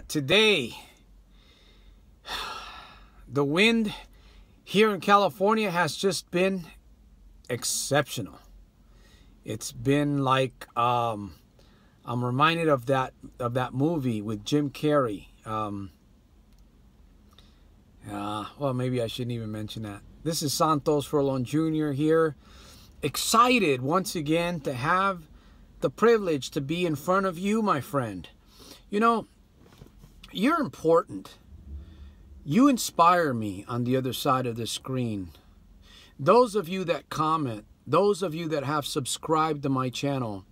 Today, the wind here in California has just been exceptional. It's been like I'm reminded of that movie with Jim Carrey. Well, maybe I shouldn't even mention that. This is Santos Rolon Jr. here, excited once again to have the privilege to be in front of you, my friend. You know, you're important. You inspire me on the other side of the screen. Those of you that comment, those of you that have subscribed to my channel,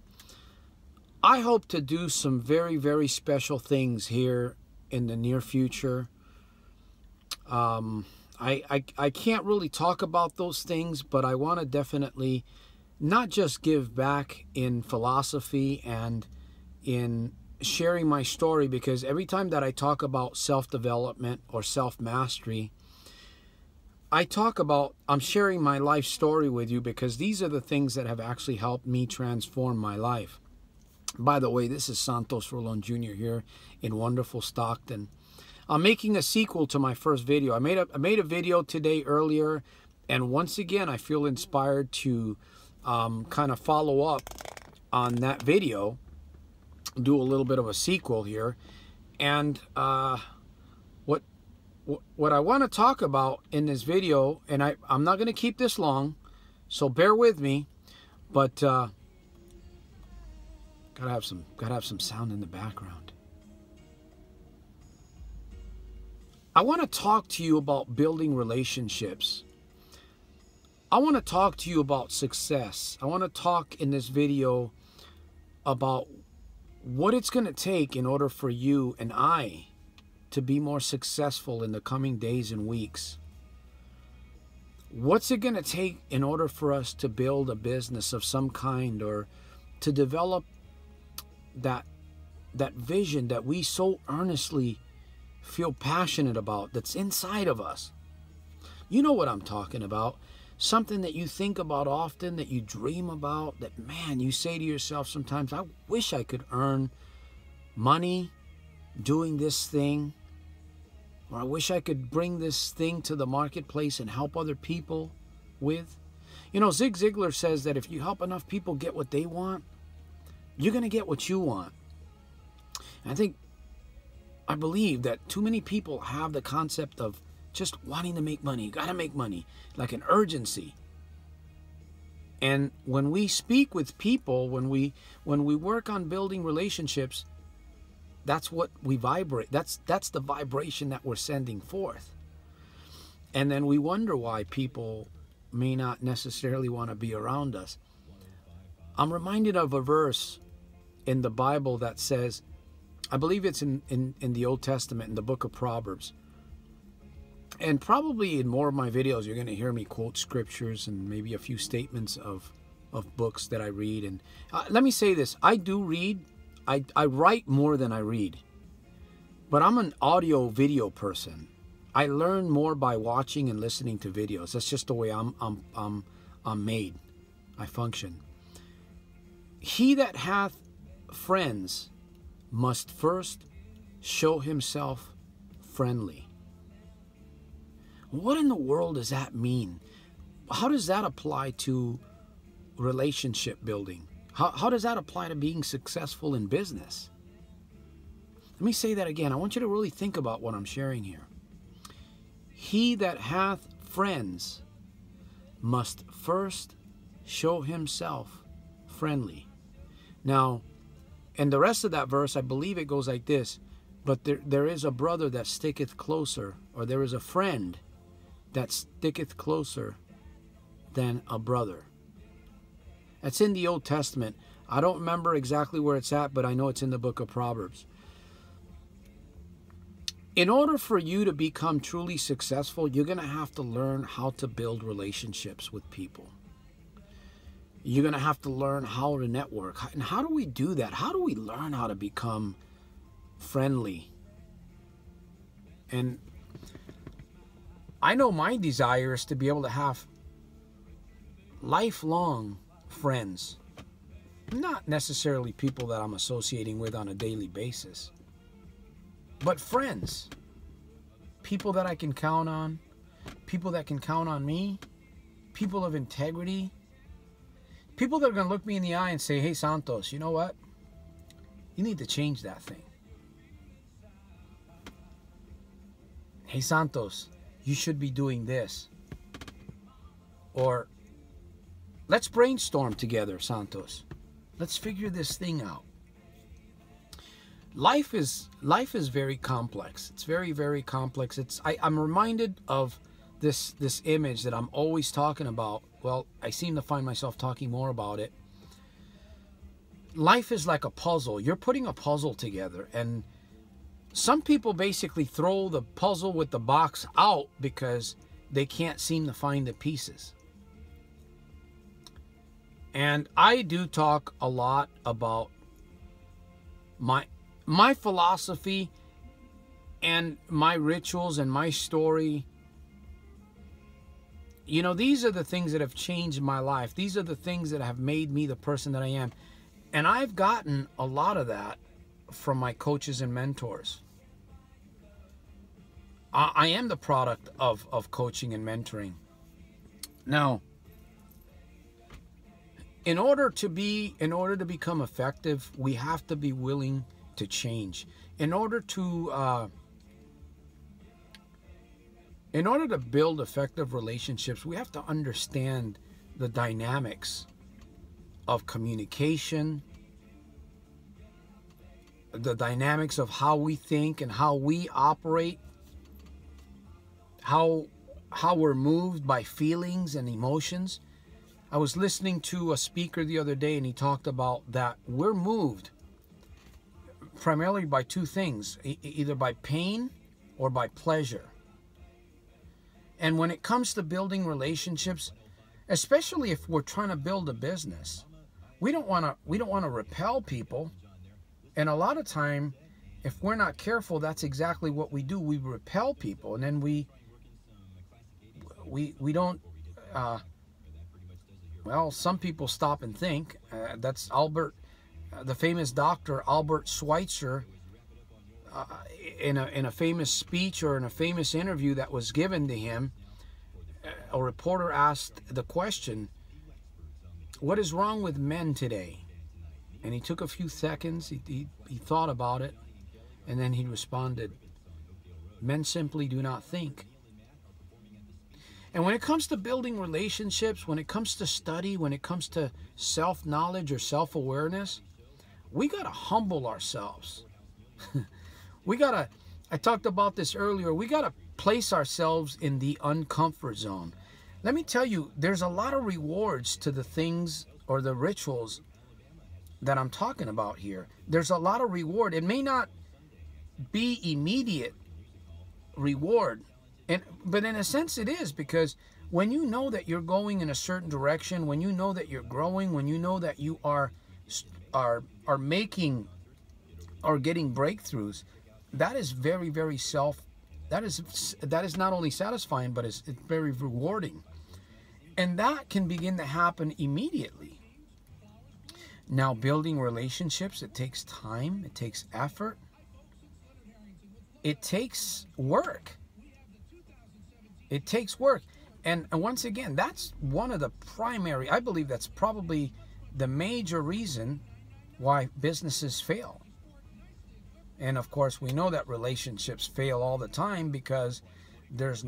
I hope to do some very, very special things here in the near future. I can't really talk about those things, but I want to definitely not just give back in philosophy and in sharing my story, because every time that I talk about self-development or self-mastery, I'm sharing my life story with you, because these are the things that have actually helped me transform my life. By the way, this is Santos Rolon Jr. here in wonderful Stockton. I'm making a sequel to my first video. I made a video today earlier, and once again I feel inspired to kind of follow up on that video, do a little bit of a sequel here. And what I want to talk about in this video, and I'm not going to keep this long, so bear with me, but gotta have some sound in the background. I want to talk to you about building relationships. I want to talk to you about success. I want to talk in this video about what it's going to take in order for you and I to be more successful in the coming days and weeks. What's it going to take in order for us to build a business of some kind, or to develop that vision that we so earnestly feel passionate about, that's inside of us? You know what I'm talking about. Something that you think about often, that you dream about, that, man, you say to yourself sometimes, I wish I could earn money doing this thing, or I wish I could bring this thing to the marketplace and help other people with. You know, Zig Ziglar says that if you help enough people get what they want, you're going to get what you want. And I believe that too many people have the concept of just wanting to make money. You got to make money, like an urgency. And when we speak with people, when we work on building relationships, that's what we vibrate. That's the vibration that we're sending forth. And then we wonder why people may not necessarily want to be around us. I'm reminded of a verse in the Bible that says, I believe it's in the Old Testament, in the book of Proverbs. And probably in more of my videos, you're going to hear me quote scriptures and maybe a few statements of books that I read. And let me say this. I do read. I write more than I read. But I'm an audio video person. I learn more by watching and listening to videos. That's just the way I'm made. I function. He that hath friends must first show himself friendly. What in the world does that mean? How does that apply to relationship building? How does that apply to being successful in business? Let me say that again. I want you to really think about what I'm sharing here. He that hath friends must first show himself friendly. Now, and the rest of that verse, I believe it goes like this: but there is a brother that sticketh closer, or there is a friend that sticketh closer than a brother. That's in the Old Testament. I don't remember exactly where it's at, but I know it's in the book of Proverbs. In order for you to become truly successful, you're going to have to learn how to build relationships with people. You're going to have to learn how to network. And how do we do that? How do we learn how to become friendly? And I know my desire is to be able to have lifelong friends. Not necessarily people that I'm associating with on a daily basis, but friends, people that I can count on, people that can count on me, people of integrity, people that are going to look me in the eye and say, hey, Santos, you know what? You need to change that thing. Hey, Santos, you should be doing this. Or, let's brainstorm together, Santos. Let's figure this thing out. Life is very complex. It's very, very complex. I'm reminded of this image that I'm always talking about. Well, I seem to find myself talking more about it. Life is like a puzzle. You're putting a puzzle together, and some people basically throw the puzzle with the box out because they can't seem to find the pieces. And I do talk a lot about my philosophy and my rituals and my story. You know, these are the things that have changed my life. These are the things that have made me the person that I am. And I've gotten a lot of that from my coaches and mentors. I am the product of coaching and mentoring. Now, in order to become effective, we have to be willing to change. In order to build effective relationships, we have to understand the dynamics of communication, the dynamics of how we think and how we operate, how we're moved by feelings and emotions. I was listening to a speaker the other day, and he talked about that we're moved primarily by two things, either by pain or by pleasure. And when it comes to building relationships, especially if we're trying to build a business, we don't want to repel people. And a lot of time, if we're not careful, that's exactly what we do. We repel people, and then we don't. Well, some people stop and think. That's the famous doctor Albert Schweitzer, in a famous speech or in a famous interview that was given to him. A reporter asked the question, "What is wrong with men today?" And he took a few seconds. He thought about it, and then he responded, "Men simply do not think." And when it comes to building relationships, when it comes to study, when it comes to self-knowledge or self-awareness, we got to humble ourselves. I talked about this earlier, we got to place ourselves in the uncomfort zone. Let me tell you, there's a lot of rewards to the things or the rituals that I'm talking about here. There's a lot of reward. It may not be immediate reward, but in a sense it is, because when you know that you're going in a certain direction, when you know that you're growing, when you know that you are making or getting breakthroughs, that is very, very that is not only satisfying, but it's very rewarding. And that can begin to happen immediately. Now, building relationships, it takes time, it takes effort, it takes work. It takes work. And once again, that's one of the primary, I believe that's probably the major reason why businesses fail. And of course, we know that relationships fail all the time because it's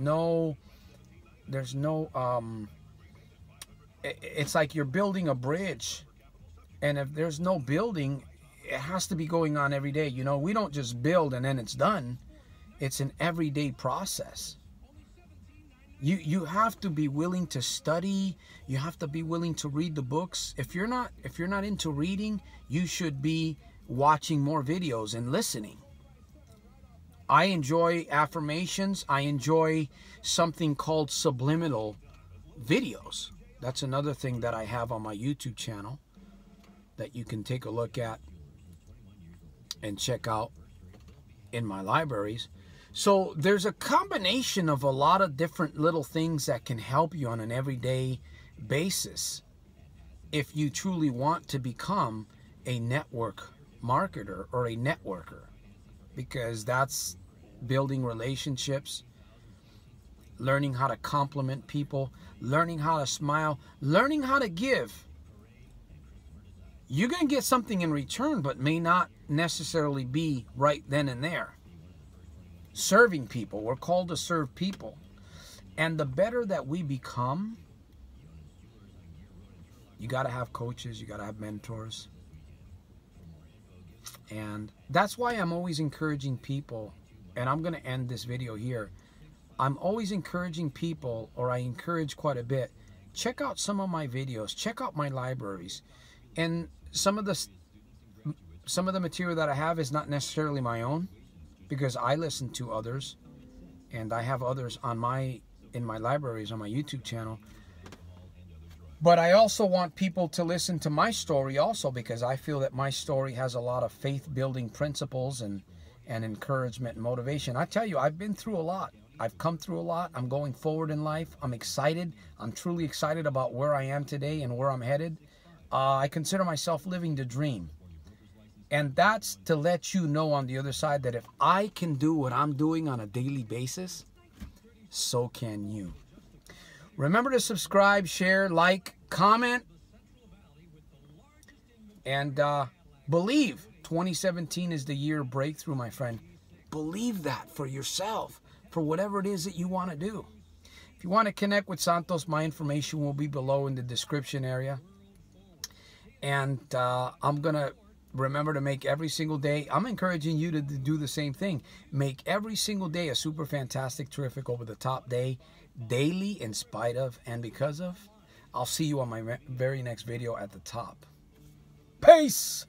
like you're building a bridge, and if there's no building, it has to be going on every day. You know, we don't just build and then it's done. It's an everyday process. You have to be willing to study. You have to be willing to read the books. If you're not into reading, you should be watching more videos and listening. I enjoy affirmations. I enjoy something called subliminal videos. That's another thing that I have on my YouTube channel that you can take a look at and check out in my libraries. So there's a combination of a lot of different little things that can help you on an everyday basis if you truly want to become a network marketer or a networker. because that's building relationships, learning how to compliment people, learning how to smile, learning how to give. You're going to get something in return, but may not necessarily be right then and there. Serving people. We're called to serve people. And the better that we become, you got to have coaches, you got to have mentors. And that's why I'm always encouraging people, and I'm going to end this video here. I'm always encouraging people, or I encourage quite a bit, check out some of my videos, check out my libraries. And some of the material that I have is not necessarily my own, because I listen to others, and I have others in my libraries on my YouTube channel. But I also want people to listen to my story also, because I feel that my story has a lot of faith-building principles and encouragement and motivation. I tell you, I've been through a lot. I've come through a lot. I'm going forward in life. I'm excited. I'm truly excited about where I am today and where I'm headed. I consider myself living the dream. And that's to let you know on the other side that if I can do what I'm doing on a daily basis, so can you. Remember to subscribe, share, like, comment, and believe 2017 is the year of breakthrough, my friend. Believe that for yourself, for whatever it is that you want to do. If you want to connect with Santos, my information will be below in the description area. And I'm going to remember to make every single day, I'm encouraging you to do the same thing. Make every single day a super fantastic, terrific, over the top day, daily, in spite of and because of. I'll see you on my very next video at the top. Peace!